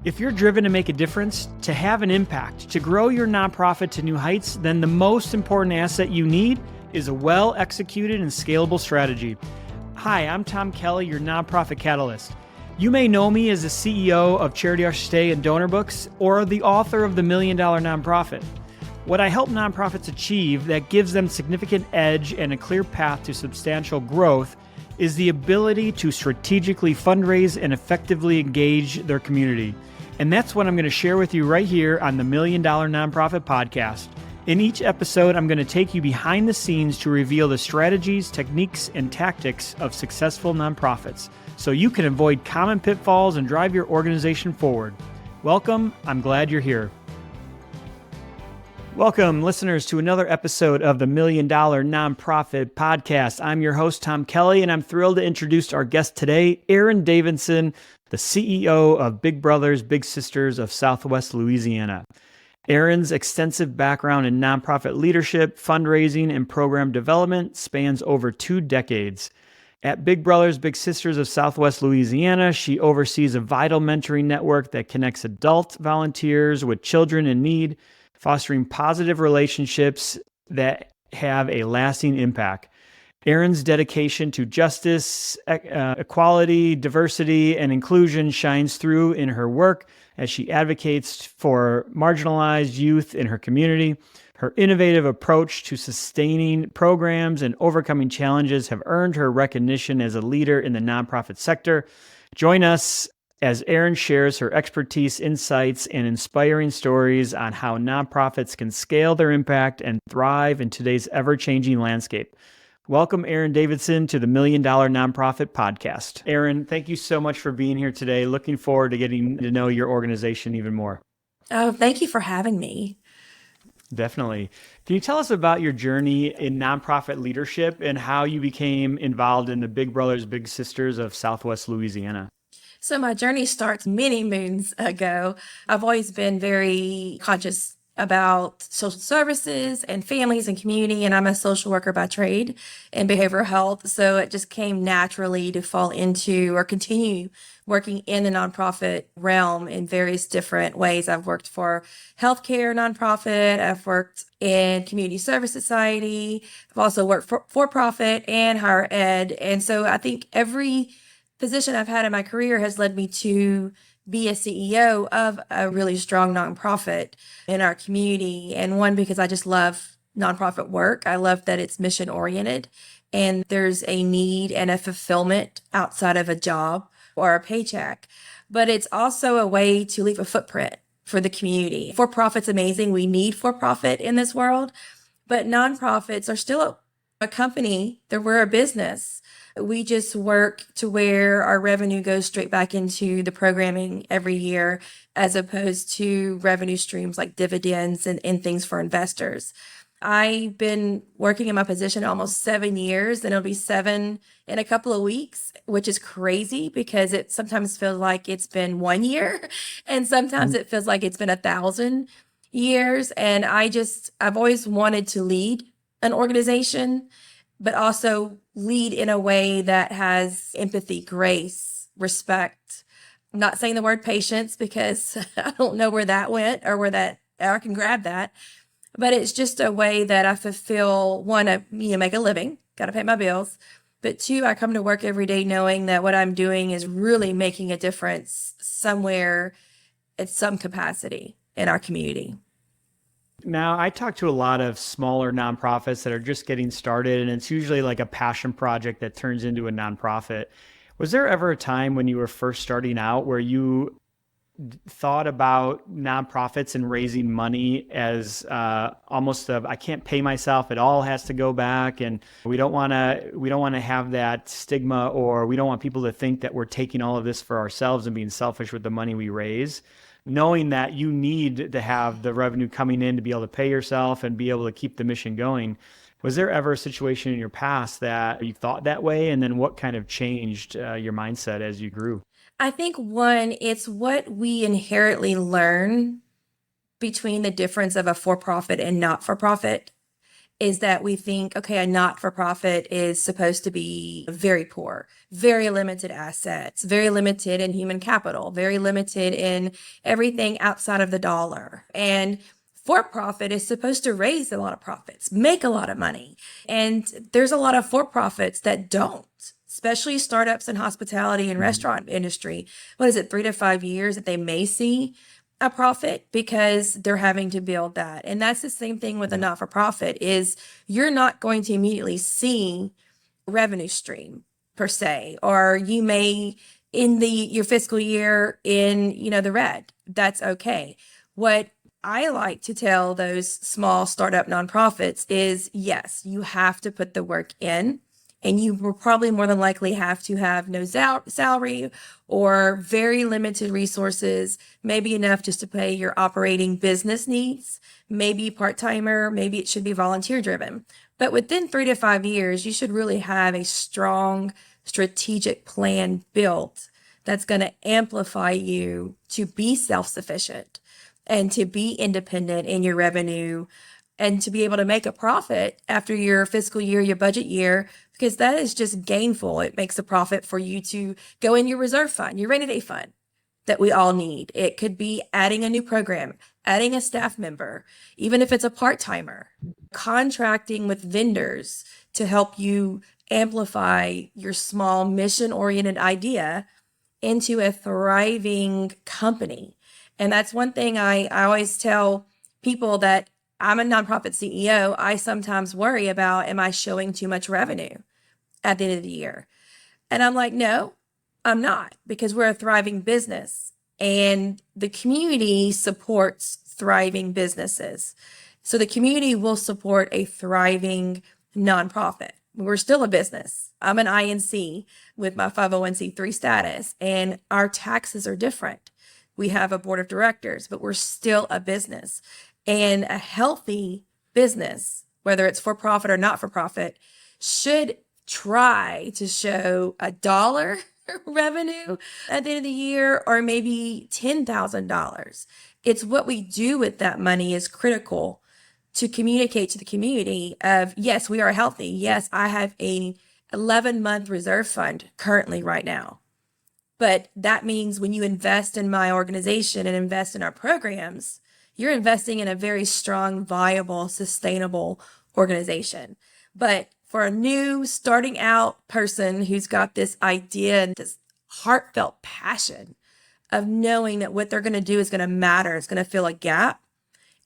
If you're driven to make a difference, to have an impact, to grow your nonprofit to new heights, then the most important asset you need is a well-executed and scalable strategy. Hi, I'm Tom Kelly, your nonprofit catalyst. You may know me as the CEO of Charity Archité and Donor Books, or the author of The $1 Million Nonprofit. What I help nonprofits achieve that gives them significant edge and a clear path to substantial growth is the ability to strategically fundraise and effectively engage their community. And that's what I'm going to share with you right here on the $1 Million Nonprofit Podcast. In each episode, I'm going to take you behind the scenes to reveal the strategies, techniques, and tactics of successful nonprofits so you can avoid common pitfalls and drive your organization forward. Welcome. I'm glad you're here. Welcome, listeners, to another episode of the $1 Million Nonprofit Podcast. I'm your host, Tom Kelly, and I'm thrilled to introduce our guest today, Erin Davison, the CEO of Big Brothers Big Sisters of Southwest Louisiana. Erin's extensive background in nonprofit leadership, fundraising, and program development spans over 2 decades. At Big Brothers Big Sisters of Southwest Louisiana, she oversees a vital mentoring network that connects adult volunteers with children in need, fostering positive relationships that have a lasting impact. Erin's dedication to justice, equality, diversity, and inclusion shines through in her work as she advocates for marginalized youth in her community. Her innovative approach to sustaining programs and overcoming challenges have earned her recognition as a leader in the nonprofit sector. Join us as Erin shares her expertise, insights, and inspiring stories on how nonprofits can scale their impact and thrive in today's ever-changing landscape. Welcome, Erin Davison, to the $1 Million Nonprofit Podcast. Erin, thank you so much for being here today. Looking forward to getting to know your organization even more. Oh, thank you for having me. Definitely. Can you tell us about your journey in nonprofit leadership and how you became involved in the Big Brothers Big Sisters of Southwest Louisiana? So my journey starts many moons ago. I've always been very conscious about social services and families and community, and I'm a social worker by trade in behavioral health. So it just came naturally to fall into or continue working in the nonprofit realm in various different ways. I've worked for healthcare nonprofit. I've worked in community service society. I've also worked for profit and higher ed. And so I think every position I've had in my career has led me to be a CEO of a really strong nonprofit in our community. And one, because I just love nonprofit work. I love that it's mission oriented and there's a need and a fulfillment outside of a job or a paycheck. But it's also a way to leave a footprint for the community. For-profit's amazing. We need for-profit in this world, but nonprofits are still a company. We're a business. We just work to where our revenue goes straight back into the programming every year, as opposed to revenue streams like dividends and things for investors. I've been working in my position almost 7 years, and it'll be 7 in a couple of weeks, which is crazy because it sometimes feels like it's been 1 year, and sometimes it feels like it's been 1,000 years. And I've always wanted to lead an organization, but also lead in a way that has empathy, grace, respect. I'm not saying the word patience because I don't know where that went or or I can grab that. But it's just a way that I fulfill, one, make a living, got to pay my bills. But 2, I come to work every day knowing that what I'm doing is really making a difference somewhere at some capacity in our community. Now, I talk to a lot of smaller nonprofits that are just getting started, and it's usually like a passion project that turns into a nonprofit. Was there ever a time when you were first starting out where you thought about nonprofits and raising money as almost I can't pay myself, it all has to go back, and we don't want to have that stigma, or we don't want people to think that we're taking all of this for ourselves and being selfish with the money we raise, knowing that you need to have the revenue coming in to be able to pay yourself and be able to keep the mission going? Was there ever a situation in your past that you thought that way, and then what kind of changed your mindset as you grew? I think, one, it's what we inherently learn between the difference of a for-profit and not-for-profit. is that we think, okay, a not-for-profit is supposed to be very poor, very limited assets, very limited in human capital, very limited in everything outside of the dollar. And for-profit is supposed to raise a lot of profits, make a lot of money. And there's a lot of for-profits that don't, especially startups in hospitality and restaurant industry. What is it, 3 to 5 years that they may see a profit because they're having to build that. And that's the same thing with a not-for-profit is you're not going to immediately see revenue stream per se, or you may in your fiscal year in, the red. That's okay. What I like to tell those small startup nonprofits is yes, you have to put the work in. And you will probably more than likely have to have no salary or very limited resources, maybe enough just to pay your operating business needs, maybe part-timer, maybe it should be volunteer driven. But within 3 to 5 years, you should really have a strong strategic plan built that's going to amplify you to be self-sufficient and to be independent in your revenue and to be able to make a profit after your fiscal year, your budget year, because that is just gainful. It makes a profit for you to go in your reserve fund, your rainy day fund that we all need. It could be adding a new program, adding a staff member, even if it's a part-timer, contracting with vendors to help you amplify your small mission-oriented idea into a thriving company. And that's one thing I always tell people that I'm a nonprofit CEO. I sometimes worry about, am I showing too much revenue at the end of the year? And I'm like, no, I'm not, because we're a thriving business and the community supports thriving businesses. So the community will support a thriving nonprofit. We're still a business. I'm an INC with my 501c3 status, and our taxes are different. We have a board of directors, but we're still a business. And a healthy business, whether it's for profit or not for profit, should try to show $1 revenue at the end of the year, or maybe $10,000. It's what we do with that money is critical to communicate to the community of, yes, we are healthy. Yes, I have a 11-month reserve fund currently right now. But that means when you invest in my organization and invest in our programs, you're investing in a very strong, viable, sustainable organization. But for a new starting out person who's got this idea and this heartfelt passion of knowing that what they're going to do is going to matter, it's going to fill a gap,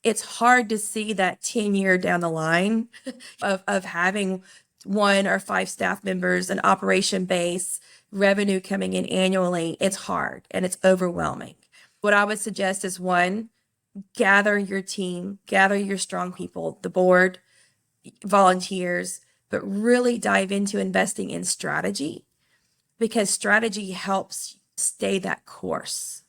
it's hard to see that 10-year down the line of having 1 or 5 staff members, an operation base, revenue coming in annually. It's hard and it's overwhelming. What I would suggest is 1, gather your team, gather your strong people, the board, volunteers, but really dive into investing in strategy, because strategy helps stay that course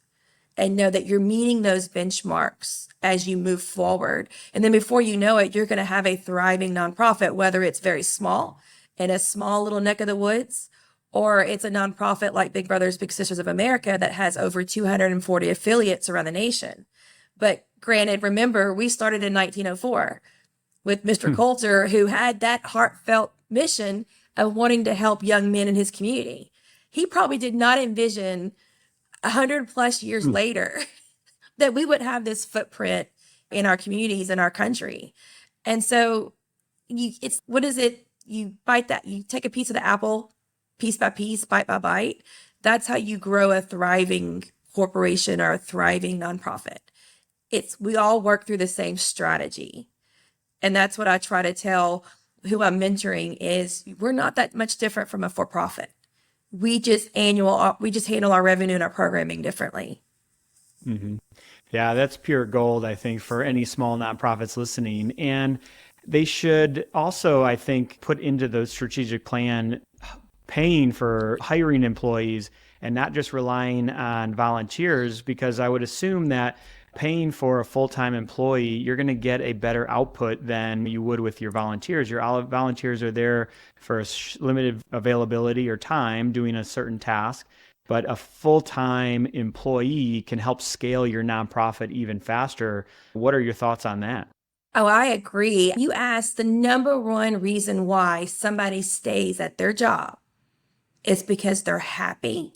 and know that you're meeting those benchmarks as you move forward. And then before you know it, you're going to have a thriving nonprofit, whether it's very small in a small little neck of the woods, or it's a nonprofit like Big Brothers Big Sisters of America that has over 240 affiliates around the nation. But granted, remember, we started in 1904 with Mr. Coulter, who had that heartfelt mission of wanting to help young men in his community. He probably did not envision 100 plus years later that we would have this footprint in our communities in our country. And so what is it? You bite that, you take a piece of the apple, piece by piece, bite by bite. That's how you grow a thriving corporation or a thriving nonprofit. We all work through the same strategy. And that's what I try to tell who I'm mentoring is we're not that much different from a for-profit. We just handle our revenue and our programming differently. Mm-hmm. Yeah, that's pure gold, I think, for any small nonprofits listening. And they should also, I think, put into the strategic plan paying for hiring employees and not just relying on volunteers, because I would assume that paying for a full-time employee, you're going to get a better output than you would with your volunteers. Your volunteers are there for a limited availability or time doing a certain task, but a full-time employee can help scale your nonprofit even faster. What are your thoughts on that? Oh, I agree. You asked the number one reason why somebody stays at their job is because they're happy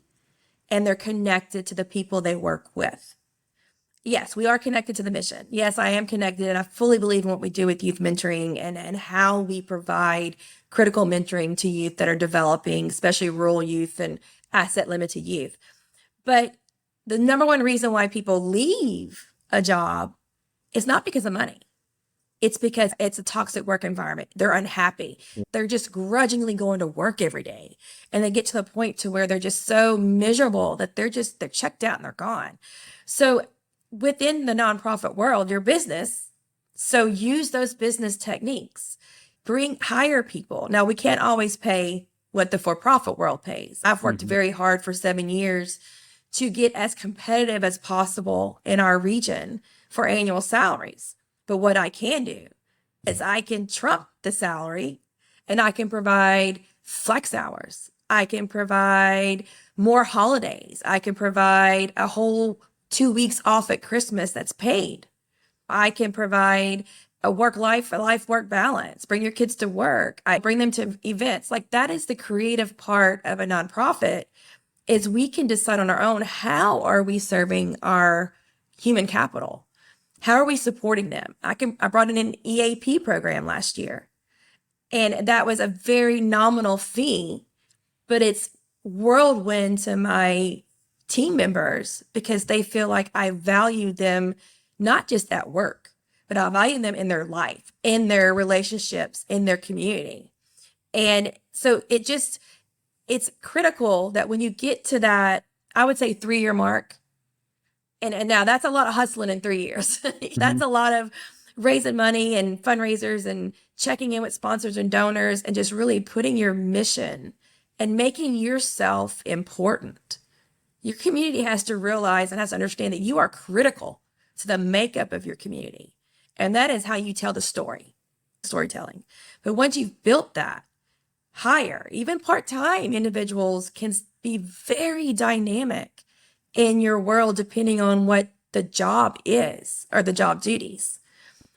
and they're connected to the people they work with. Yes, we are connected to the mission. Yes, I am connected, and I fully believe in what we do with youth mentoring and how we provide critical mentoring to youth that are developing, especially rural youth and asset limited youth. But the number one reason why people leave a job is not because of money. It's because it's a toxic work environment. They're unhappy. They're just grudgingly going to work every day. And they get to the point to where they're just so miserable that they're checked out and they're gone. So within the nonprofit world, your business, so use those business techniques. Hire people. Now, we can't always pay what the for-profit world pays. I've worked very hard for 7 years to get as competitive as possible in our region for annual salaries. But what I can do is I can trump the salary and I can provide flex hours. I can provide more holidays. I can provide a whole 2 weeks off at Christmas that's paid. I can provide a life-work balance. Bring your kids to work. I bring them to events. Like, that is the creative part of a nonprofit, is we can decide on our own, how are we serving our human capital? How are we supporting them? I brought in an EAP program last year, and that was a very nominal fee, but it's whirlwind to my team members because they feel like I value them, not just at work, but I value them in their life, in their relationships, in their community. And so it's critical that when you get to that, I would say 3-year mark, and now that's a lot of hustling in 3 years. That's a lot of raising money and fundraisers and checking in with sponsors and donors and just really putting your mission and making yourself important. Your community has to realize and has to understand that you are critical to the makeup of your community. And that is how you tell the storytelling. But once you've built that, hire, even part-time individuals can be very dynamic in your world, depending on what the job is or the job duties.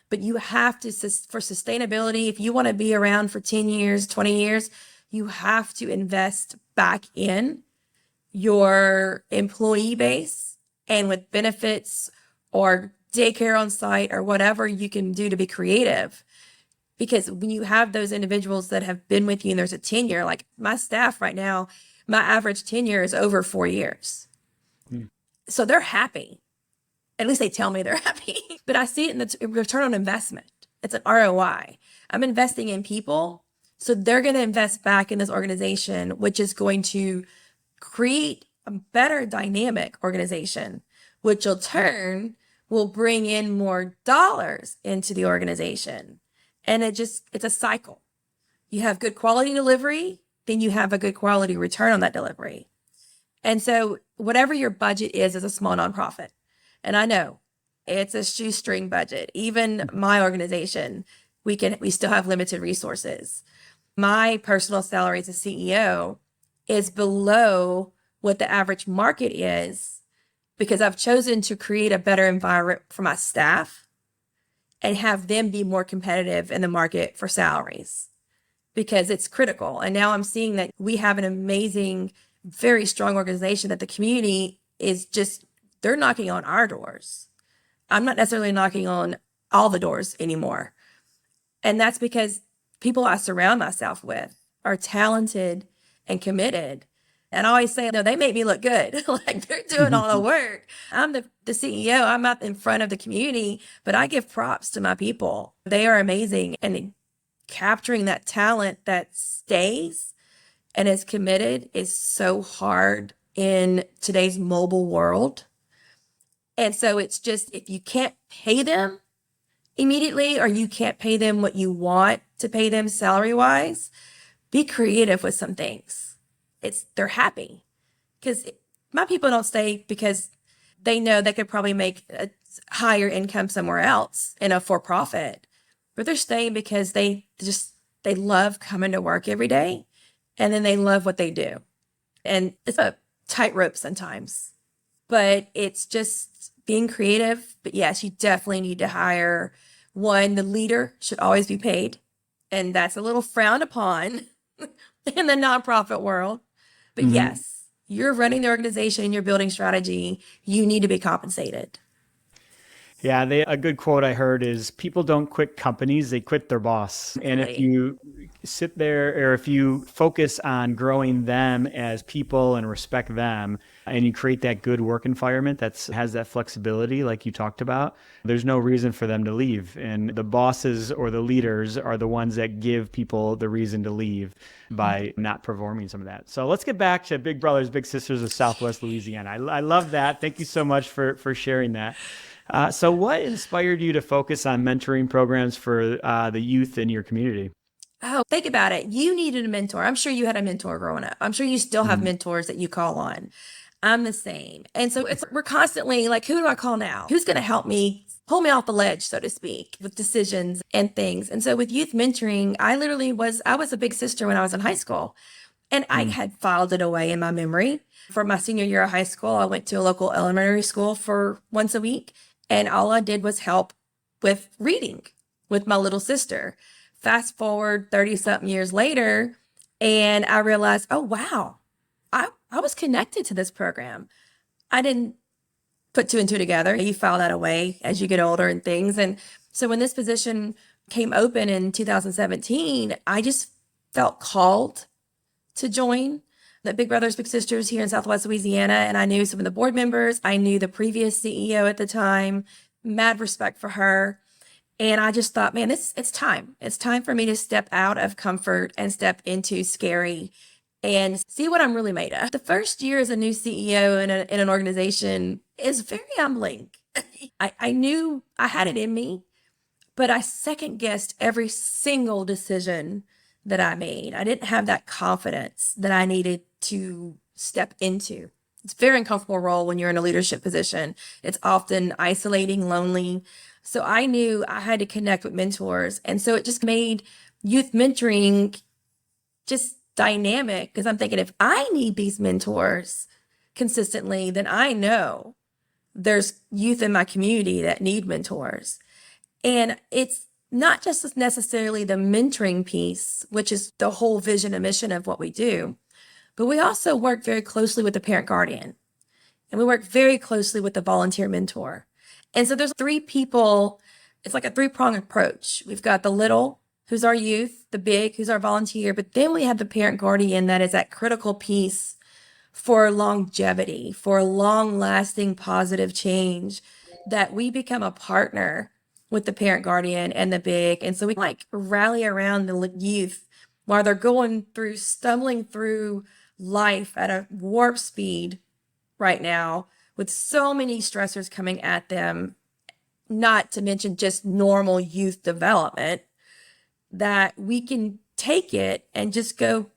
But you have to, for sustainability, if you want to be around for 10 years, 20 years, you have to invest back in your employee base and with benefits or daycare on site or whatever you can do to be creative. Because when you have those individuals that have been with you and there's a tenure, like my staff right now, my average tenure is over 4 years. So they're happy. At least they tell me they're happy. But I see it in the return on investment. It's an ROI. I'm investing in people, so they're going to invest back in this organization, which is going to create a better dynamic organization, which will bring in more dollars into the organization. And it's a cycle. You have good quality delivery, then you have a good quality return on that delivery. And so whatever your budget is as a small nonprofit, and I know it's a shoestring budget. Even my organization, we still have limited resources. My personal salary as a CEO is below what the average market is because I've chosen to create a better environment for my staff and have them be more competitive in the market for salaries because it's critical. And now I'm seeing that we have an amazing, very strong organization that the community is they're knocking on our doors. I'm not necessarily knocking on all the doors anymore. And that's because people I surround myself with are talented and committed. And I always say, no, they make me look good. Like, they're doing all the work. I'm the CEO. I'm out in front of the community, but I give props to my people. They are amazing. And capturing that talent that stays and is committed is so hard in today's mobile world. And so it's just, if you can't pay them immediately or you can't pay them what you want to pay them salary-wise, be creative with some things. They're happy because my people don't stay because they know they could probably make a higher income somewhere else in a for-profit, but they're staying because they love coming to work every day, and then they love what they do. And it's a tightrope sometimes, but it's just being creative. But yes, you definitely need to hire One, the leader should always be paid, and that's a little frowned upon in the nonprofit world. But yes, you're running the organization and you're building strategy, you need to be compensated. Yeah, a good quote I heard is people don't quit companies, they quit their boss. And if you sit there or if you focus on growing them as people and respect them and you create that good work environment that has that flexibility like you talked about, there's no reason for them to leave. And the bosses or the leaders are the ones that give people the reason to leave by not performing some of that. So let's get back to Big Brothers, Big Sisters of Southwest Louisiana. I love that. Thank you so much for sharing that. So what inspired you to focus on mentoring programs for the youth in your community? Oh, think about it. You needed a mentor. I'm sure you had a mentor growing up. I'm sure you still have mentors that you call on. I'm the same. And so we're constantly like, who do I call now? Who's going to help me pull me off the ledge, so to speak, with decisions and things? And so with youth mentoring, I was a big sister when I was in high school, and I had filed it away in my memory. For my senior year of high school, I went to a local elementary school for once a week. And all I did was help with reading with my little sister. Fast forward 30 something years later, and I realized, oh, wow, I was connected to this program. I didn't put two and two together. You file that away as you get older and things. And so when this position came open in 2017, I just felt called to join the Big Brothers Big Sisters here in Southwest Louisiana. And I knew some of the board members. I knew the previous CEO at the time, mad respect for her. And I just thought, man, it's time. It's time for me to step out of comfort and step into scary and see what I'm really made of. The first year as a new CEO in an organization is very humbling. I knew I had it in me, but I second guessed every single decision that I made. I didn't have that confidence that I needed to step into. It's a very uncomfortable role when you're in a leadership position. It's often isolating, lonely. So I knew I had to connect with mentors. And so it just made youth mentoring just dynamic, because I'm thinking, if I need these mentors consistently, then I know there's youth in my community that need mentors. And it's not just necessarily the mentoring piece, which is the whole vision and mission of what we do, but we also work very closely with the parent guardian, and we work very closely with the volunteer mentor. And so there's three people. It's like a three-pronged approach. We've got the little, who's our youth, the big, who's our volunteer, but then we have the parent guardian that is that critical piece for longevity, for long-lasting positive change, that we become a partner with the parent guardian and the big. And so we like rally around the youth while they're stumbling through life at a warp speed right now, with so many stressors coming at them, not to mention just normal youth development, that we can take it and just go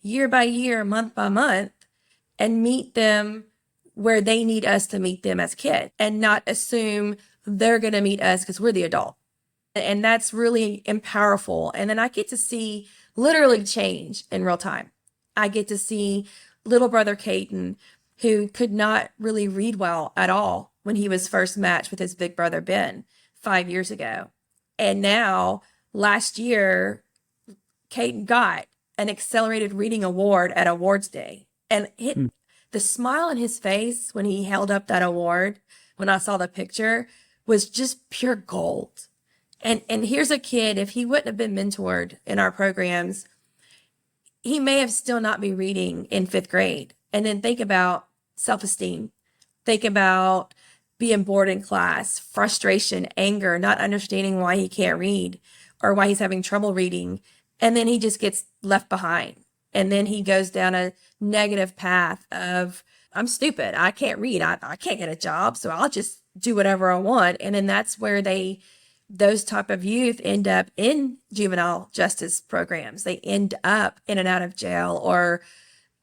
year by year, month by month, and meet them where they need us to meet them as kids, and not assume they're going to meet us because we're the adult. And that's really powerful. And then I get to see literally change in real time. I get to see little brother Caden, who could not really read well at all when he was first matched with his big brother Ben 5 years ago. And now, last year, Caden got an accelerated reading award at awards day. And the smile on his face when he held up that award, when I saw the picture, was just pure gold. And here's a kid, if he wouldn't have been mentored in our programs, he may have still not be reading in 5th grade. And then think about self-esteem. Think about being bored in class, frustration, anger, not understanding why he can't read or why he's having trouble reading. And then he just gets left behind. And then he goes down a negative path of, I'm stupid. I can't read. I can't get a job. So I'll just do whatever I want. And then that's where those type of youth end up in juvenile justice programs. They end up in and out of jail or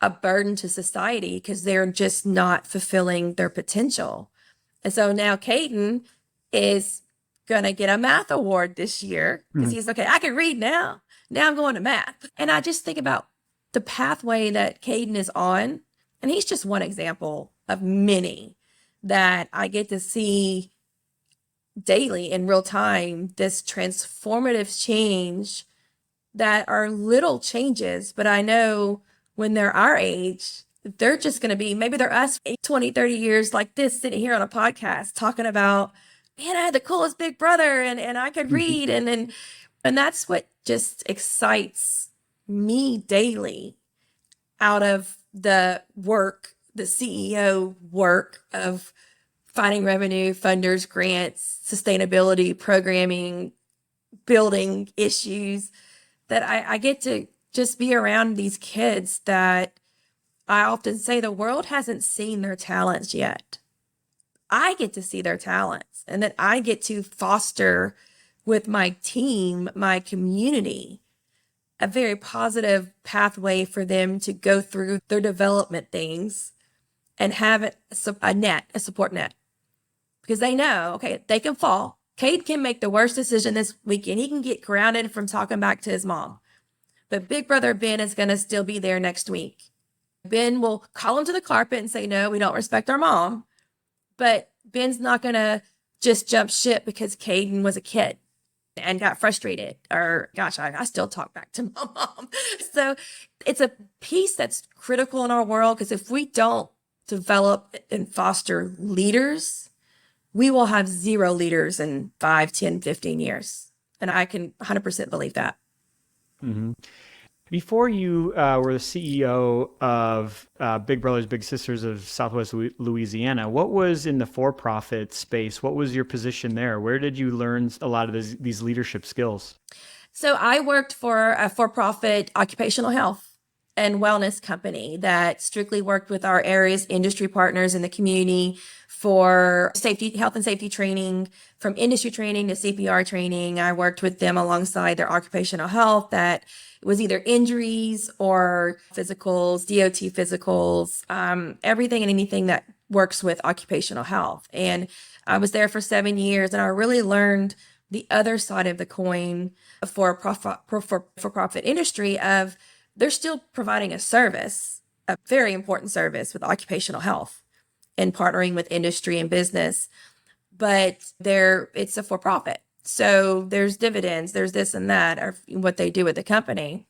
a burden to society because they're just not fulfilling their potential. And so now Caden is going to get a math award this year because he's okay. I can read now. Now I'm going to math. And I just think about the pathway that Caden is on. And he's just one example of many that I get to see daily in real time this transformative change that are little changes, but I know when they're our age, they're just going to be, maybe they're us 20, 30 years like this, sitting here on a podcast talking about, man, I had the coolest big brother and I could read. And that's what just excites me daily out of the work, the CEO work of finding revenue, funders, grants, sustainability, programming, building issues, that I get to just be around these kids that I often say the world hasn't seen their talents yet. I get to see their talents, and that I get to foster with my team, my community, a very positive pathway for them to go through their development things and have a support net. Because they know, okay, they can fall. Cade can make the worst decision this weekend. He can get grounded from talking back to his mom. But big brother Ben is going to still be there next week. Ben will call him to the carpet and say, no, we don't respect our mom. But Ben's not going to just jump ship because Caden was a kid and got frustrated. Or, gosh, I still talk back to my mom. So it's a piece that's critical in our world, because if we don't develop and foster leaders, we will have zero leaders in 5, 10, 15 years. And I can 100% believe that. Mm-hmm. Before you were the CEO of Big Brothers Big Sisters of Southwest Louisiana, what was in the for-profit space? What was your position there? Where did you learn a lot of these leadership skills? So I worked for a for-profit occupational health and wellness company that strictly worked with our area's industry partners in the community for safety, health and safety training, from industry training to CPR training. I worked with them alongside their occupational health that was either injuries or physicals, DOT physicals, everything and anything that works with occupational health. And I was there for 7 years, and I really learned the other side of the coin for profit industry of they're still providing a service, a very important service with occupational health and partnering with industry and business, but it's a for-profit. So there's dividends, there's this and that, or what they do with the company.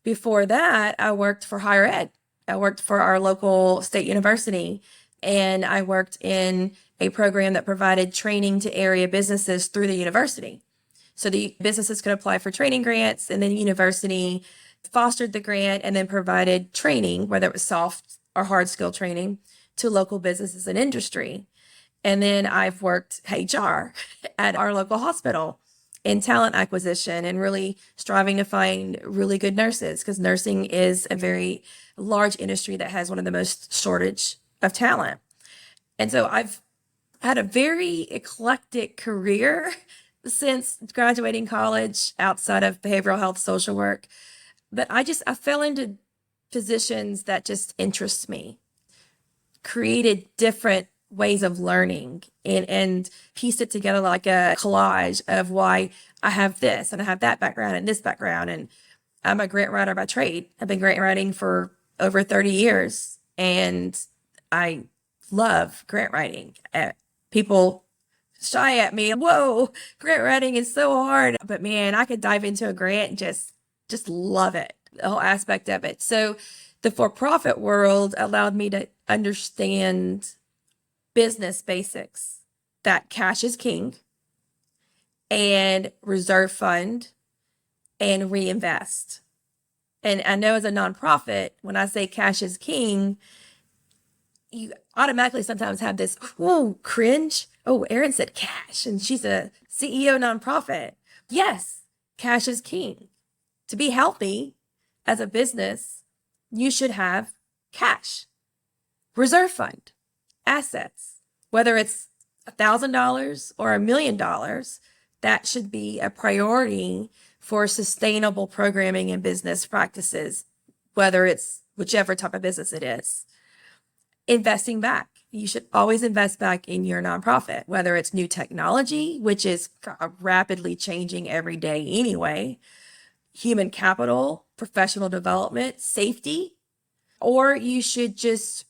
Before that, I worked for higher ed. I worked for our local state university, and I worked in a program that provided training to area businesses through the university. So the businesses could apply for training grants, and then the university fostered the grant and then provided training, whether it was soft or hard skill training, to local businesses and industry. And then I've worked HR at our local hospital in talent acquisition and really striving to find really good nurses, because nursing is a very large industry that has one of the most shortage of talent. And so I've had a very eclectic career since graduating college outside of behavioral health, social work. But I fell into positions that just interest me, created different ways of learning and pieced it together like a collage of why I have this and I have that background and this background. And I'm a grant writer by trade. I've been grant writing for over 30 years, and I love grant writing. People shy at me. Whoa, grant writing is so hard. But man, I could dive into a grant and just love it, the whole aspect of it. So the for-profit world allowed me to understand business basics, that cash is king, and reserve fund and reinvest. And I know as a nonprofit, when I say cash is king, you automatically sometimes have this, oh, cringe. Oh, Erin said cash, and she's a CEO nonprofit. Yes, cash is king. To be healthy as a business, you should have cash, reserve fund, assets, whether it's $1,000 or $1 million. That should be a priority for sustainable programming and business practices, whether it's whichever type of business it is. Investing back. You should always invest back in your nonprofit, whether it's new technology, which is rapidly changing every day anyway, human capital, professional development, safety, or you should just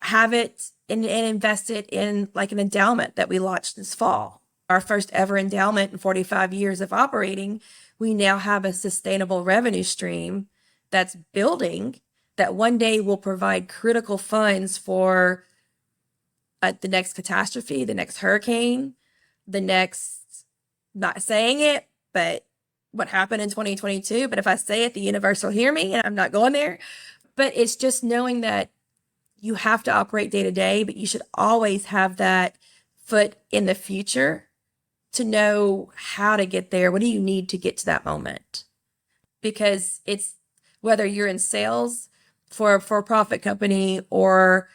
have it and invest it in like an endowment that we launched this fall. our first ever endowment in 45 years of operating, we now have a sustainable revenue stream that's building that one day will provide critical funds for the next catastrophe, the next hurricane, the next, not saying it, but what happened in 2022. But if I say it, the universe will hear me, and I'm not going there. But it's just knowing that you have to operate day to day, but you should always have that foot in the future to know how to get there. What do you need to get to that moment? Because it's whether you're in sales for a for-profit company or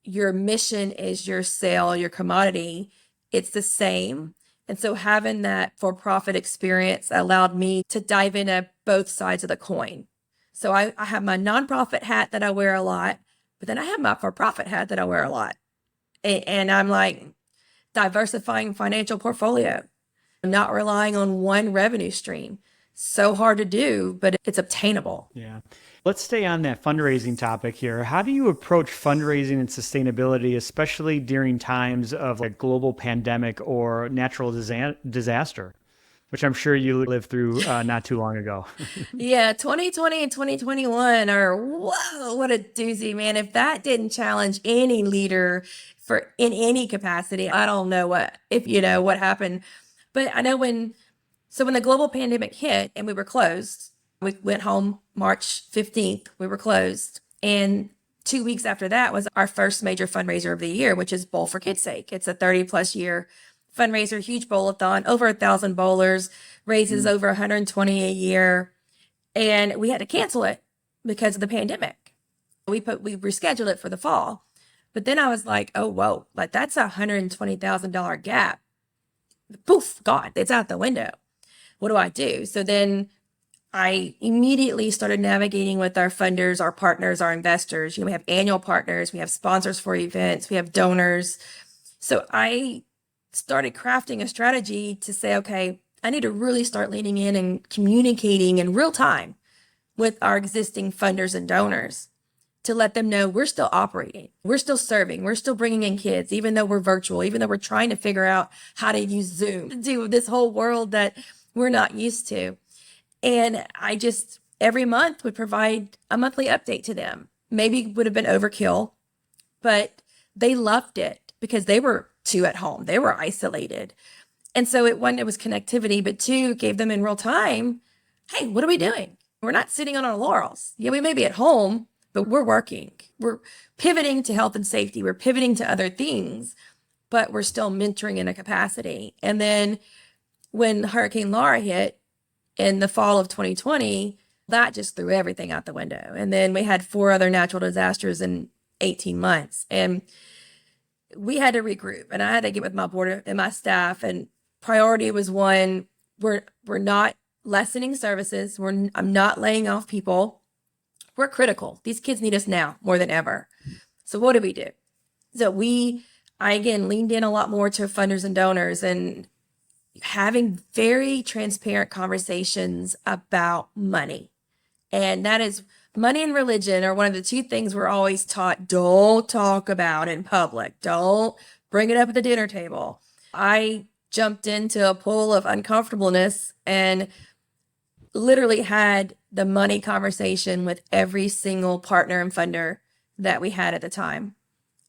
your mission is your sale, your commodity, it's the same. And so having that for-profit experience allowed me to dive into both sides of the coin. So I have my nonprofit hat that I wear a lot, but then I have my for-profit hat that I wear a lot. And I'm like diversifying financial portfolio, not relying on one revenue stream. So hard to do, but it's obtainable. Yeah. Let's stay on that fundraising topic here. How do you approach fundraising and sustainability, especially during times of like global pandemic or natural disaster, which I'm sure you lived through not too long ago? Yeah, 2020 and 2021 are, whoa, what a doozy, man. If that didn't challenge any leader for in any capacity, I don't know what happened. But I know when the global pandemic hit and we were closed, we went home March 15th, we were closed. And 2 weeks after that was our first major fundraiser of the year, which is Bowl for Kids' Sake. It's a 30+ year fundraiser, huge bowl-a-thon, over 1,000 bowlers, raises over 120 a year. And we had to cancel it because of the pandemic. We rescheduled it for the fall. But then I was like, oh, whoa, like that's a $120,000 gap. Poof, gone. It's out the window. What do I do? So then I immediately started navigating with our funders, our partners, our investors. We have annual partners, we have sponsors for events, we have donors. So I started crafting a strategy to say, okay, I need to really start leaning in and communicating in real time with our existing funders and donors to let them know we're still operating, we're still serving, we're still bringing in kids, even though we're virtual, even though we're trying to figure out how to use Zoom to do this whole world that we're not used to. And I just every month would provide a monthly update to them. Maybe would have been overkill, but they loved it because they were too at home. They were isolated. And so it was connectivity, but two, gave them in real time, hey, what are we doing? We're not sitting on our laurels. Yeah, we may be at home, but we're working. We're pivoting to health and safety. We're pivoting to other things, but we're still mentoring in a capacity. And then when Hurricane Laura hit in the fall of 2020, that just threw everything out the window. And then we had 4 other natural disasters in 18 months. And we had to regroup, and I had to get with my board and my staff. And priority was one, we're not lessening services. I'm not laying off people. We're critical. These kids need us now more than ever. So what do we do? So I again leaned in a lot more to funders and donors and having very transparent conversations about money. And that is money and religion are one of the 2 things we're always taught, don't talk about in public. Don't bring it up at the dinner table. I jumped into a pool of uncomfortableness and literally had the money conversation with every single partner and funder that we had at the time.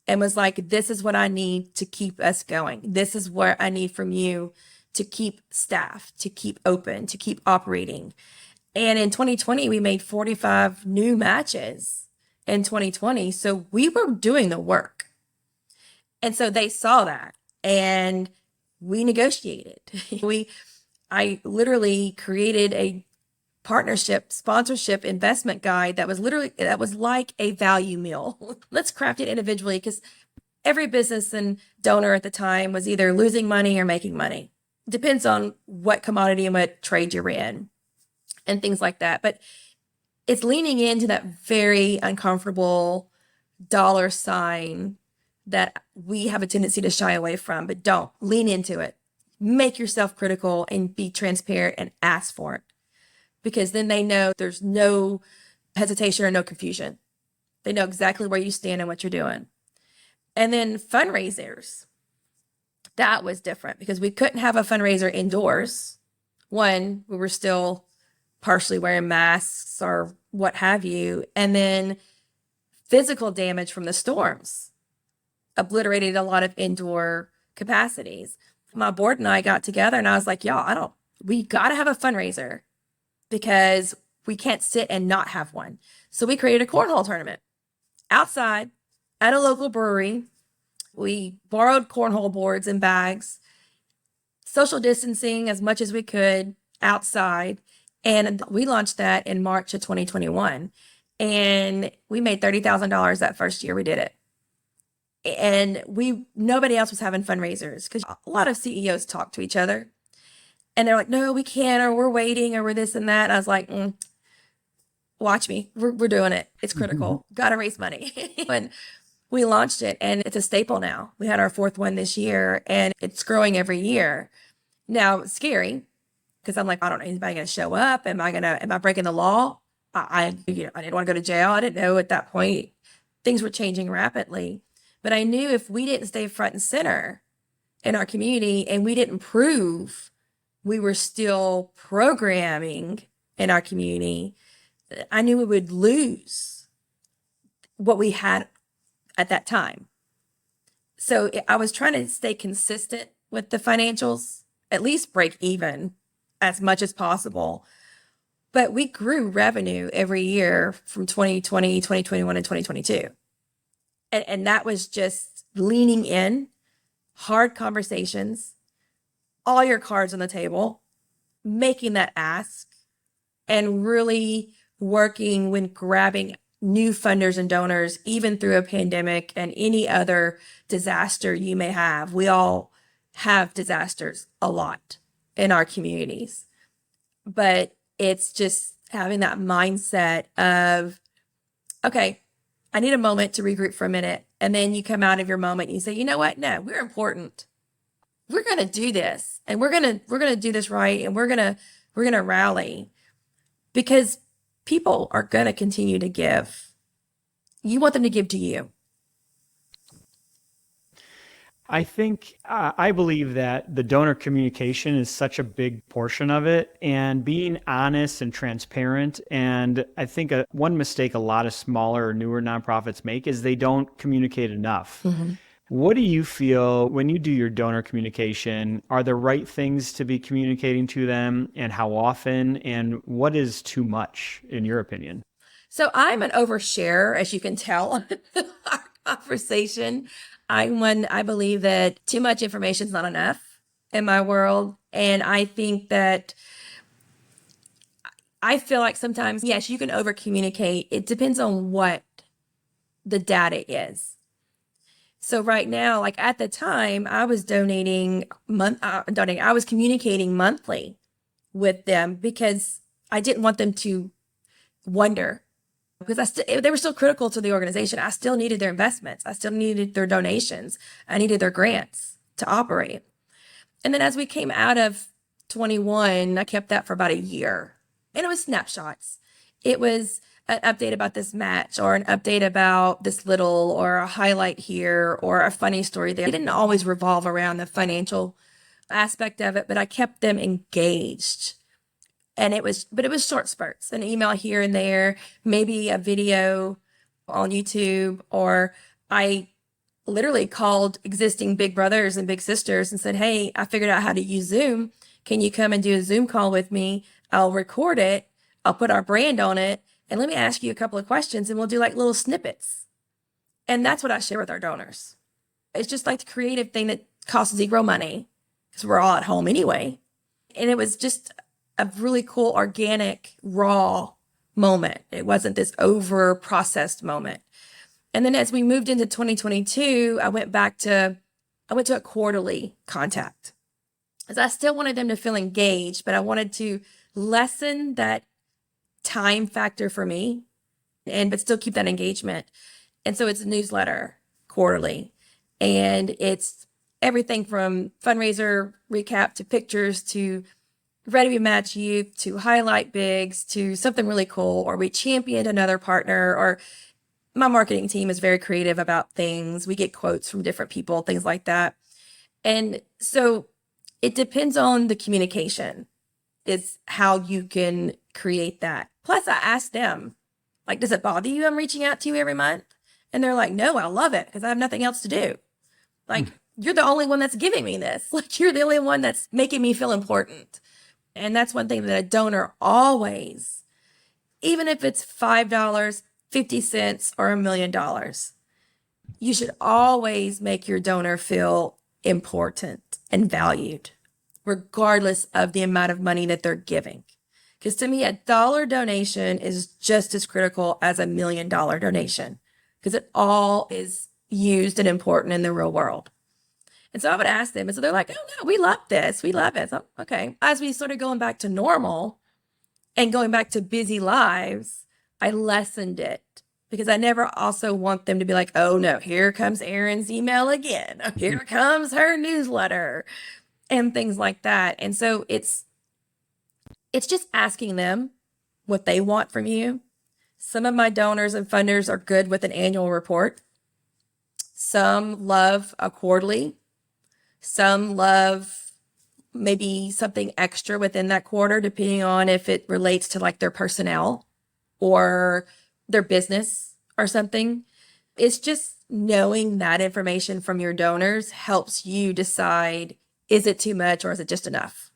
And was like, this is what I need to keep us going. This is what I need from you to keep staff, to keep open, to keep operating. And in 2020, we made 45 new matches in 2020. So we were doing the work. And so they saw that and we negotiated. I literally created a partnership, sponsorship, investment guide that was like a value meal. Let's craft it individually because every business and donor at the time was either losing money or making money. Depends on what commodity and what trade you're in and things like that. But it's leaning into that very uncomfortable dollar sign that we have a tendency to shy away from, but don't lean into it. Make yourself critical and be transparent and ask for it, because then they know there's no hesitation or no confusion. They know exactly where you stand and what you're doing. And then fundraisers. That was different because we couldn't have a fundraiser indoors. One, we were still partially wearing masks or what have you. And then physical damage from the storms obliterated a lot of indoor capacities. My board and I got together and I was like, y'all, we got to have a fundraiser because we can't sit and not have one. So we created a cornhole tournament outside at a local brewery. We borrowed cornhole boards and bags, social distancing as much as we could outside. And we launched that in March of 2021. And we made $30,000 that first year we did it. And nobody else was having fundraisers because a lot of CEOs talk to each other. And they're like, no, we can't, or we're waiting, or we're this and that. And I was like, watch me. We're doing it. It's critical. Got to raise money. And we launched it, and it's a staple now. We had our 4th one this year, and it's growing every year. Now, it's scary because I'm like, I don't know, anybody going to show up? Am I breaking the law? I didn't want to go to jail. I didn't know at that point. Things were changing rapidly. But I knew if we didn't stay front and center in our community and we didn't prove we were still programming in our community, I knew we would lose what we had at that time. So I was trying to stay consistent with the financials, at least break even as much as possible. But we grew revenue every year from 2020, 2021, and 2022. And that was just leaning in, hard conversations, all your cards on the table, making that ask, and really working when grabbing new funders and donors, even through a pandemic and any other disaster you may have. We all have disasters a lot in our communities. But it's just having that mindset of, okay, I need a moment to regroup for a minute. And then you come out of your moment and you say, you know what? No, we're important. We're going to do this, and we're going to do this right. And we're going to rally because people are going to continue to give. You want them to give to you. I think I believe that the donor communication is such a big portion of it, and being honest and transparent. And I think one mistake a lot of smaller or newer nonprofits make is they don't communicate enough. Mm-hmm. What do you feel when you do your donor communication? Are the right things to be communicating to them, and how often, and what is too much in your opinion? So I'm an oversharer, as you can tell on our conversation. I believe that too much information is not enough in my world. And I think that I feel like sometimes, yes, you can over communicate. It depends on what the data is. So right now, like at the time, I was I was communicating monthly with them because I didn't want them to wonder, because they were still critical to the organization. I still needed their investments. I still needed their donations. I needed their grants to operate. And then as we came out of 21, I kept that for about a year. And it was snapshots. It was an update about this match, or an update about this little, or a highlight here, or a funny story there. It didn't always revolve around the financial aspect of it, but I kept them engaged. And it was short spurts, an email here and there, maybe a video on YouTube, or I literally called existing big brothers and big sisters and said, hey, I figured out how to use Zoom. Can you come and do a Zoom call with me? I'll record it. I'll put our brand on it. And let me ask you a couple of questions, and we'll do like little snippets. And that's what I share with our donors. It's just like the creative thing that costs zero money because we're all at home anyway. And it was just a really cool, organic, raw moment. It wasn't this over processed moment. And then as we moved into 2022, I went to a quarterly contact, because I still wanted them to feel engaged, but I wanted to lessen that time factor for me, but still keep that engagement. And so it's a newsletter quarterly, and it's everything from fundraiser recap to pictures to Ready to Match Youth to highlight bigs to something really cool, or we championed another partner, or my marketing team is very creative about things. We get quotes from different people, things like that. And so it depends on the communication, is how you can create that. Plus, I asked them, like, does it bother you I'm reaching out to you every month? And they're like, no, I love it because I have nothing else to do. Like, you're the only one that's giving me this. Like, you're the only one that's making me feel important. And that's one thing that a donor always, even if it's $5, 50 cents, or $1,000,000, you should always make your donor feel important and valued, regardless of the amount of money that they're giving. Because to me, a dollar donation is just as critical as $1,000,000 donation, because it all is used and important in the real world. And so I would ask them, and so they're like, oh no, we love this. We love it. So, okay. As we started going back to normal and going back to busy lives, I lessened it, because I never also want them to be like, oh no, here comes Erin's email again. Here comes her newsletter and things like that. And so it's just asking them what they want from you. Some of my donors and funders are good with an annual report. Some love a quarterly. Some love maybe something extra within that quarter, depending on if it relates to like their personnel or their business or something. It's just knowing that information from your donors helps you decide, is it too much or is it just enough?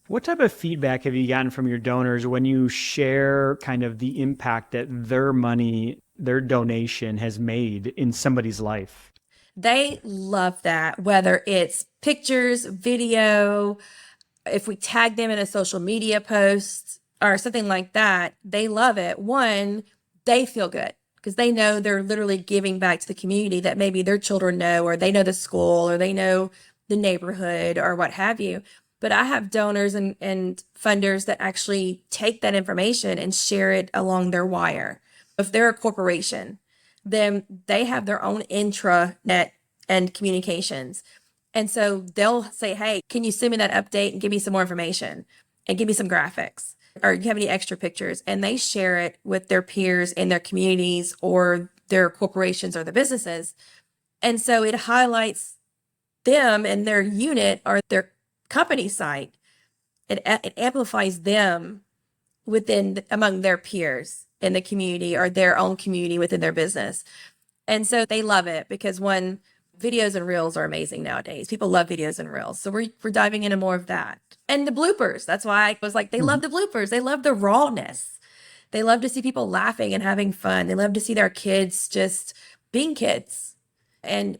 What type of feedback have you gotten from your donors when you share kind of the impact that their money, their donation has made in somebody's life? They love that, whether it's pictures, video, if we tag them in a social media post or something like that, they love it. One, they feel good because they know they're literally giving back to the community that maybe their children know, or they know the school, or they know the neighborhood, or what have you. But I have donors and funders that actually take that information and share it along their wire. If they're a corporation, then they have their own intranet and communications. And so they'll say, hey, can you send me that update and give me some more information and give me some graphics? Or do you have any extra pictures? And they share it with their peers in their communities or their corporations or the businesses. And so it highlights them and their unit or their company site. It amplifies them among their peers in the community or their own community within their business. And so they love it because videos and reels are amazing nowadays. People love videos and reels. So we're diving into more of that. And the bloopers. That's why I was like, they love the bloopers. They love the rawness. They love to see people laughing and having fun. They love to see their kids just being kids. And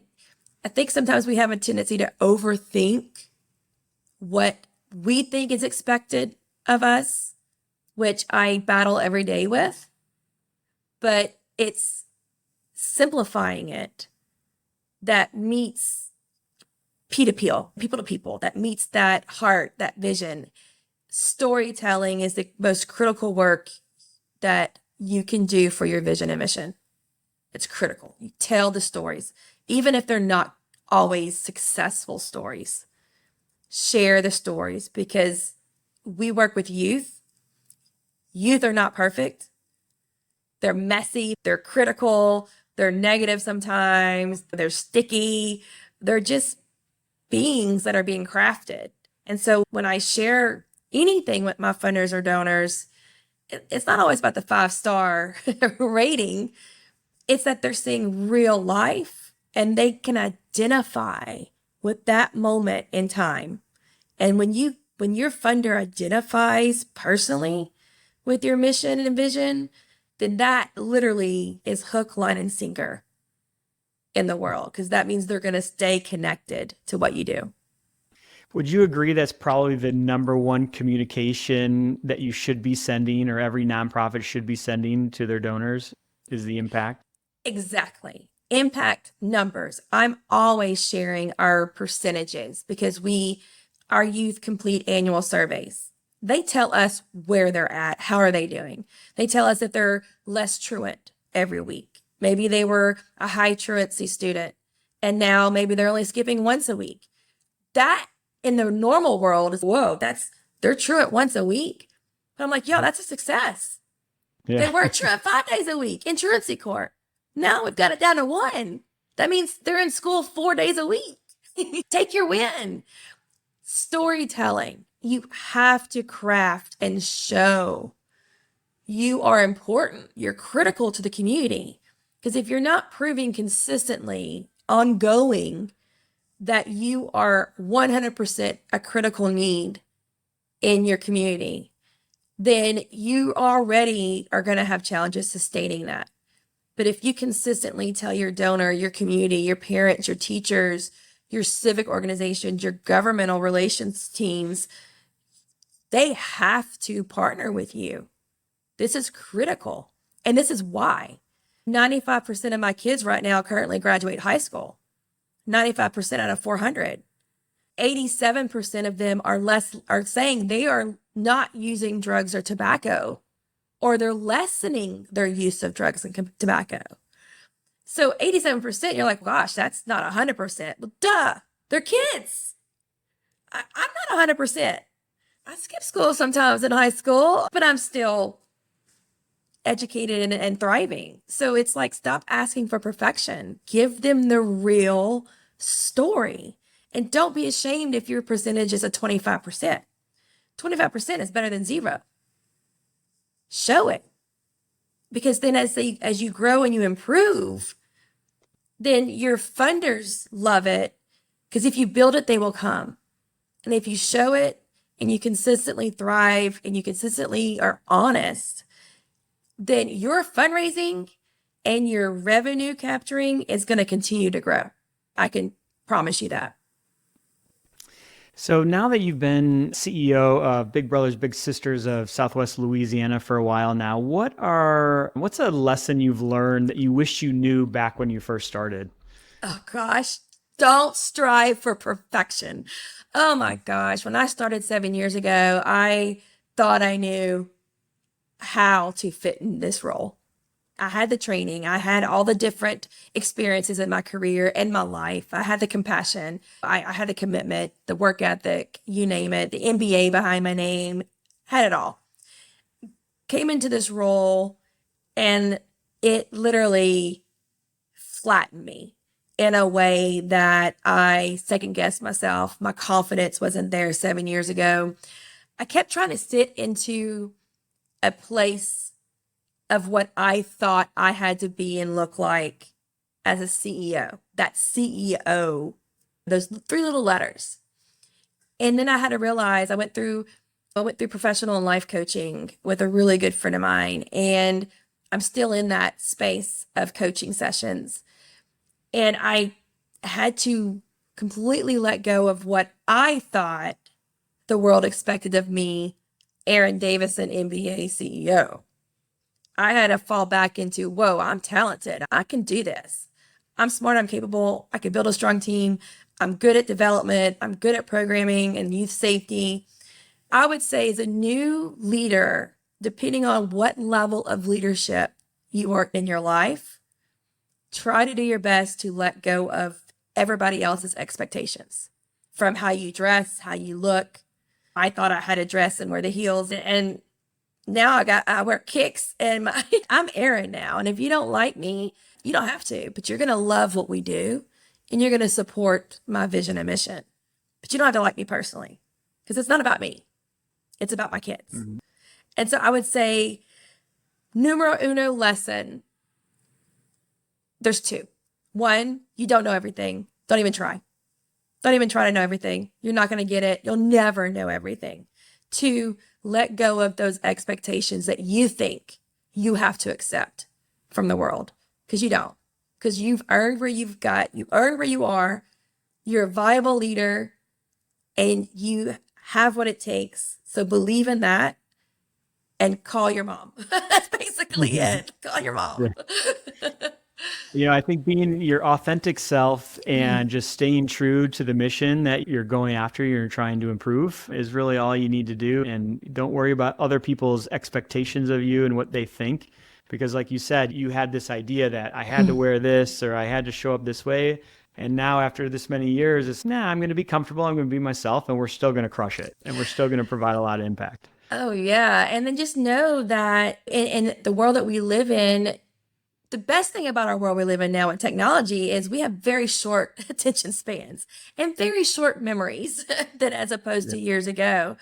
I think sometimes we have a tendency to overthink what we think is expected of us, which I battle every day with. But it's simplifying it that meets people to people, that meets that heart, that vision. Storytelling is the most critical work that you can do for your vision and mission. It's critical. You tell the stories, even if they're not always successful stories. Share the stories, because we work with youth. Youth are not perfect. They're messy, they're critical, they're negative sometimes, they're sticky. They're just beings that are being crafted. And so when I share anything with my funders or donors, it's not always about the 5-star rating. It's that they're seeing real life and they can identify with that moment in time. And when your funder identifies personally with your mission and vision, then that literally is hook, line, and sinker in the world, because that means they're going to stay connected to what you do. Would you agree that's probably the number one communication that you should be sending, or every nonprofit should be sending to their donors, is the impact? Exactly. Impact numbers. I'm always sharing our percentages because our youth complete annual surveys. They tell us where they're at. How are they doing? They tell us if they're less truant every week. Maybe they were a high truancy student and now maybe they're only skipping once a week. That in the normal world is, whoa, they're truant once a week. But I'm like, yo, that's a success. Yeah. They were truant 5 days a week in truancy court. Now we've got it down to 1. That means they're in school 4 days a week. Take your win. Storytelling. You have to craft and show you are important. You're critical to the community. Because if you're not proving consistently, ongoing, that you are 100% a critical need in your community, then you already are going to have challenges sustaining that. But if you consistently tell your donor, your community, your parents, your teachers, your civic organizations, your governmental relations teams, they have to partner with you. This is critical. And this is why 95% of my kids right now currently graduate high school. 95% out of 400. 87% of them are saying they are not using drugs or tobacco, or they're lessening their use of drugs and tobacco. So 87%, you're like, gosh, that's not 100%. Well, duh, they're kids. I'm not 100%. I skip school sometimes in high school, but I'm still educated and thriving. So it's like, stop asking for perfection. Give them the real story. And don't be ashamed if your percentage is a 25%. 25% is better than zero. Show it. Because then as you grow and you improve, then your funders love it. Because if you build it, they will come. And if you show it and you consistently thrive and you consistently are honest, then your fundraising and your revenue capturing is going to continue to grow. I can promise you that. So now that you've been CEO of Big Brothers Big Sisters of Southwest Louisiana for a while now, what's a lesson you've learned that you wish you knew back when you first started? Oh gosh, don't strive for perfection. Oh my gosh, when I started 7 years ago, I thought I knew how to fit in this role. I had the training. I had all the different experiences in my career and my life. I had the compassion. I had the commitment, the work ethic, you name it, the MBA behind my name, had it all. Came into this role and it literally flattened me in a way that I second guessed myself. My confidence wasn't there 7 years ago. I kept trying to sit into a place of what I thought I had to be and look like as a CEO. That CEO, those 3 little letters. And then I had to realize I went through professional and life coaching with a really good friend of mine. And I'm still in that space of coaching sessions. And I had to completely let go of what I thought the world expected of me, Erin Davison, MBA CEO. I had to fall back into, whoa, I'm talented. I can do this. I'm smart. I'm capable. I can build a strong team. I'm good at development. I'm good at programming and youth safety. I would say as a new leader, depending on what level of leadership you are in your life, try to do your best to let go of everybody else's expectations from how you dress, how you look. I thought I had to dress and wear the heels, and now I wear kicks and I'm Erin now. And if you don't like me, you don't have to, but you're going to love what we do and you're going to support my vision and mission. But you don't have to like me personally because it's not about me. It's about my kids. Mm-hmm. And so I would say numero uno lesson. There's 2. 1, you don't know everything. Don't even try. Don't even try to know everything. You're not going to get it. You'll never know everything. 2, let go of those expectations that you think you have to accept from the world, because you don't. Because you've earned where you earned where you are. You're a viable leader and you have what it takes. So believe in that and call your mom. That's basically it. Call your mom. Yeah. I think being your authentic self and just staying true to the mission that you're going after, you're trying to improve, is really all you need to do. And don't worry about other people's expectations of you and what they think. Because like you said, you had this idea that I had to wear this or I had to show up this way. And now after this many years, it's, I'm going to be comfortable. I'm going to be myself and we're still going to crush it. And we're still going to provide a lot of impact. Oh, yeah. And then just know that in the world that we live in, the best thing about our world we live in now with technology is we have very short attention spans and very short memories that as opposed to years ago.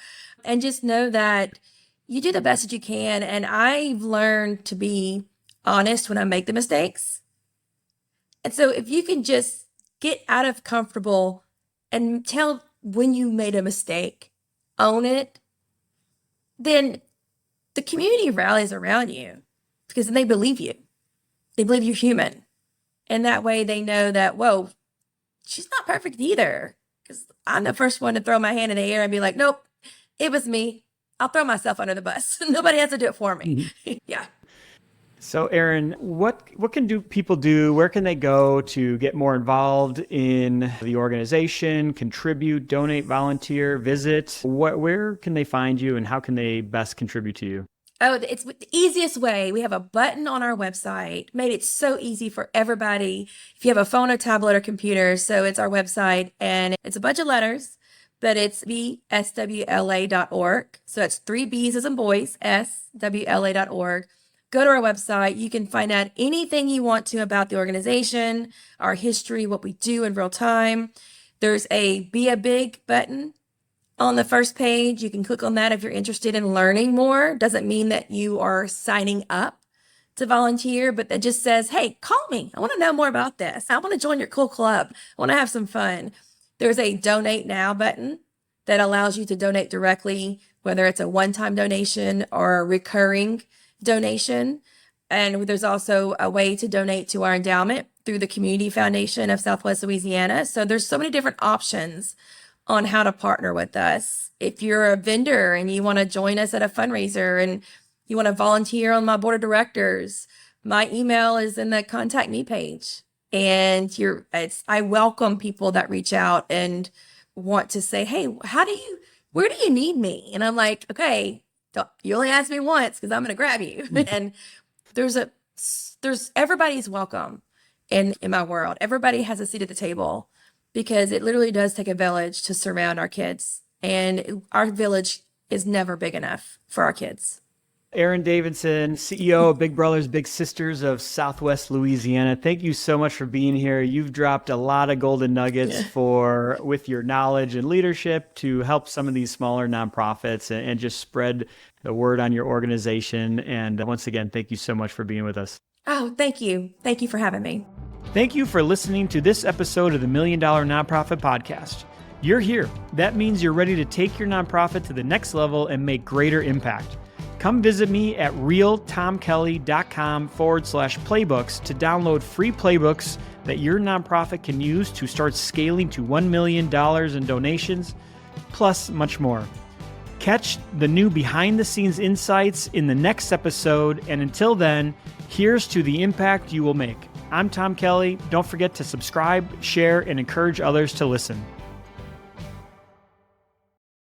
And just know that you do the best that you can. And I've learned to be honest when I make the mistakes. And so if you can just get out of comfortable and tell when you made a mistake, own it, then the community rallies around you because then they believe you. They believe you're human. And that way they know that, whoa, she's not perfect either. Because I'm the first one to throw my hand in the air and be like, nope, it was me. I'll throw myself under the bus. Nobody has to do it for me. Yeah. So, Erin, what can people do? Where can they go to get more involved in the organization, contribute, donate, volunteer, visit? Where can they find you and how can they best contribute to you? Oh, it's the easiest way. We have a button on our website, made it so easy for everybody. If you have a phone or tablet or computer, so it's our website and it's a bunch of letters, but it's SWLA.org. So it's 3 B's as in boys, SWLA.org. Go to our website. You can find out anything you want to about the organization, our history, what we do in real time. There's a Be a Big button on the first page. You can click on that if you're interested in learning more. Doesn't mean that you are signing up to volunteer, but that just says, hey, call me. I want to know more about this. I want to join your cool club. I want to have some fun. There's a Donate Now button that allows you to donate directly, whether it's a one-time donation or a recurring donation. And there's also a way to donate to our endowment through the Community Foundation of Southwest Louisiana. So there's so many different options on how to partner with us. If you're a vendor and you want to join us at a fundraiser and you want to volunteer on my board of directors, my email is in the contact me page. And I welcome people that reach out and want to say, hey, where do you need me? And I'm like, okay, you only ask me once because I'm going to grab you. And there's everybody's welcome in my world. Everybody has a seat at the table because it literally does take a village to surround our kids. And our village is never big enough for our kids. Erin Davison, CEO of Big Brothers Big Sisters of Southwest Louisiana. Thank you so much for being here. You've dropped a lot of golden nuggets with your knowledge and leadership to help some of these smaller nonprofits and just spread the word on your organization. And once again, thank you so much for being with us. Oh, thank you. Thank you for having me. Thank you for listening to this episode of the $1 Million Nonprofit Podcast. You're here. That means you're ready to take your nonprofit to the next level and make greater impact. Come visit me at realtomkelly.com/playbooks to download free playbooks that your nonprofit can use to start scaling to $1 million in donations, plus much more. Catch the new behind-the-scenes insights in the next episode, and until then, here's to the impact you will make. I'm Tom Kelly. Don't forget to subscribe, share, and encourage others to listen.